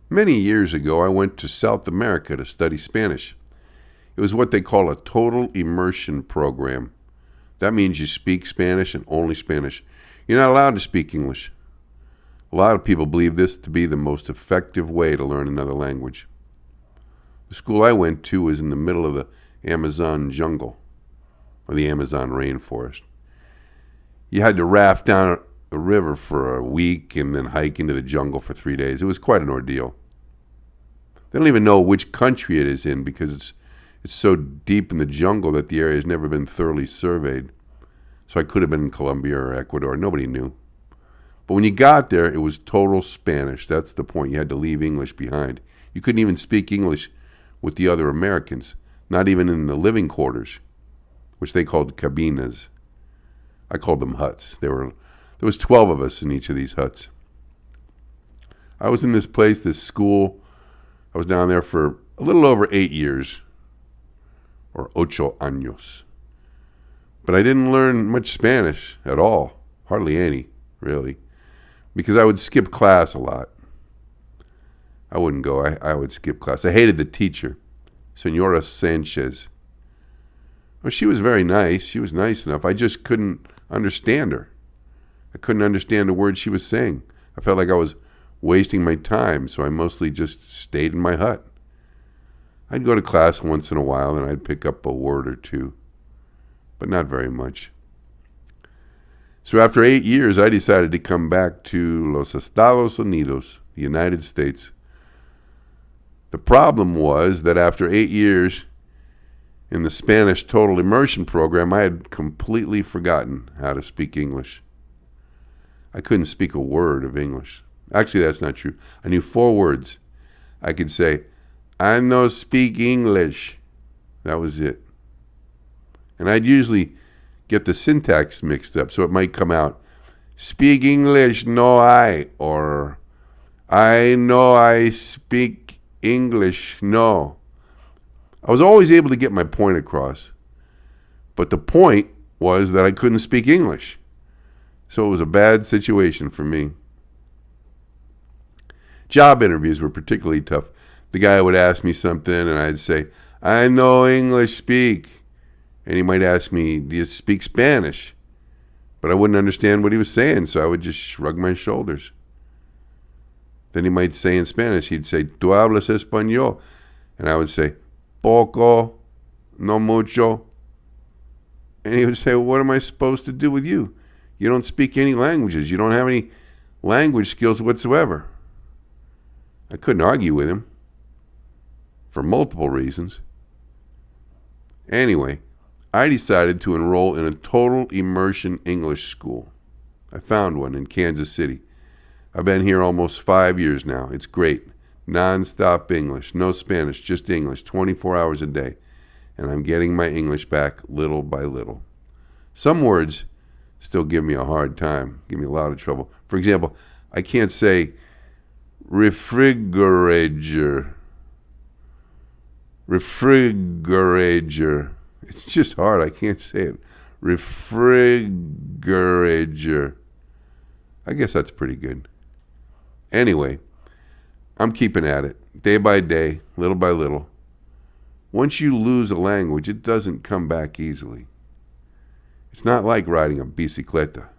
Many years ago, I went to South America to study Spanish. It was what they call a total immersion program. That means you speak Spanish and only Spanish. You're not allowed to speak English. A lot of people believe this to be the most effective way to learn another language. The school I went to was in the middle of the Amazon jungle, or the Amazon rainforest. You had to raft down a river for a week and then hike into the jungle for 3 days. It was quite an ordeal. They don't even know which country it is in because it's so deep in the jungle that the area has never been thoroughly surveyed. So I could have been in Colombia or Ecuador. Nobody knew. But when you got there, it was total Spanish. That's the point. You had to leave English behind. You couldn't even speak English with the other Americans, not even in the living quarters, which they called cabinas. I called them huts. There was 12 of us in each of these huts. I was in this place, this school. I was down there for a little over 8 years, or 8 años. But I didn't learn much Spanish at all, hardly any, really, because I would skip class a lot. I wouldn't go. I would skip class. I hated the teacher, Senora Sanchez. Well, she was very nice. She was nice enough. I just couldn't understand her. I couldn't understand a word she was saying. I felt like I was wasting my time, so I mostly just stayed in my hut. I'd go to class once in a while, and I'd pick up a word or two, but not very much. So after 8 years, I decided to come back to Los Estados Unidos, the United States. The problem was that after 8 years in the Spanish Total Immersion program, I had completely forgotten how to speak English. I couldn't speak a word of English. Actually, that's not true. I knew 4 words. I could say, I no speak English. That was it. And I'd usually get the syntax mixed up, so it might come out, speak English, no I, or I know I speak English, no. I was always able to get my point across, but the point was that I couldn't speak English. So it was a bad situation for me. Job interviews were particularly tough. The guy would ask me something and I'd say, I know English speak. And he might ask me, do you speak Spanish? But I wouldn't understand what he was saying, so I would just shrug my shoulders. Then he might say in Spanish, he'd say, ¿Tú hablas español? And I would say, poco, no mucho. And he would say, well, what am I supposed to do with you? You don't speak any languages. You don't have any language skills whatsoever. I couldn't argue with him for multiple reasons. Anyway, I decided to enroll in a total immersion English school. I found one in Kansas City. I've been here almost 5 years now. It's great. Non-stop English. No Spanish, just English, 24 hours a day. And I'm getting my English back little by little. Some words still give me a hard time, give me a lot of trouble. For example, I can't say refrigerator. Refrigerator. It's just hard. I can't say it. Refrigerator. I guess that's pretty good. Anyway, I'm keeping at it, day by day, little by little. Once you lose a language, it doesn't come back easily. It's not like riding a bicicleta.